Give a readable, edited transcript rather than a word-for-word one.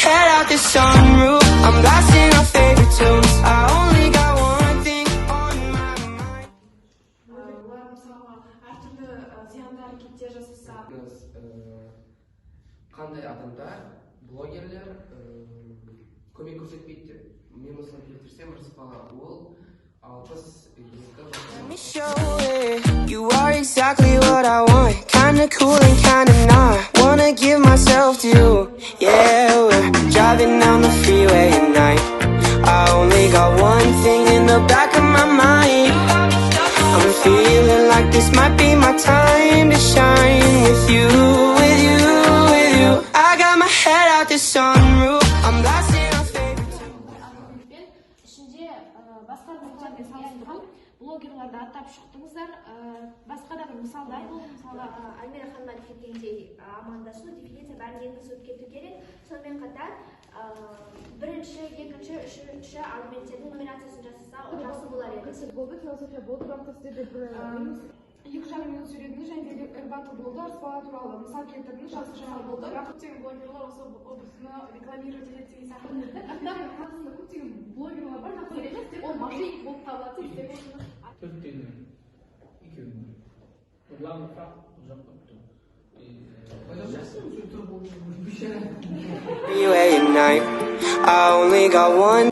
head out the sunroof. I'm blasting our favorite tunes. I only got one thing on my mind. Олар мысалға әртүрлі зиянды әрекеттер жасаса. Қандай адамдар, блогерлер көмек көрсетпейді деп. Мен мысал келтірсем, Рысбала ол 6 Let me show it. You are exactly what I want. Kinda cool and kinda not. Wanna give myself to you. Yeah, we're driving down the freeway at night. I only got one thing in the back of my mind. I'm feeling like this might be my time to shine with you, with you, with you. I got my head out the sunroof. I'm blasting our favorite tune. Ішінде басқа блогерлермен салыстырған блогерларды аттап шықтыңыздар. Басқа да бір мысалдар бұл. Мысалы, Альмира ханым айтып кеткендей, амандашу дефиниция бәрін енгізіп кету керек. Сонымен қатар бірінші, екінші, үшінші аргументтердің нумерациясын жасаса, жақсы болар еді. Болды, философия болды, бірақ та сізде бір 2,5 минут сөйледіңіз және эрбаты болды, Рысбала туралы мысал келтірдіңіз, жақсы жаңалық болды. Бірақ көптеген блогерлар осы образны рекламировать етеді деген сияқты. Қазақстанда көптеген блогерлар бар, ол мошенник болып табылады деп отырсыз. Төрттен екеуінің главный факт бұл жақта Freeway at night. I only got one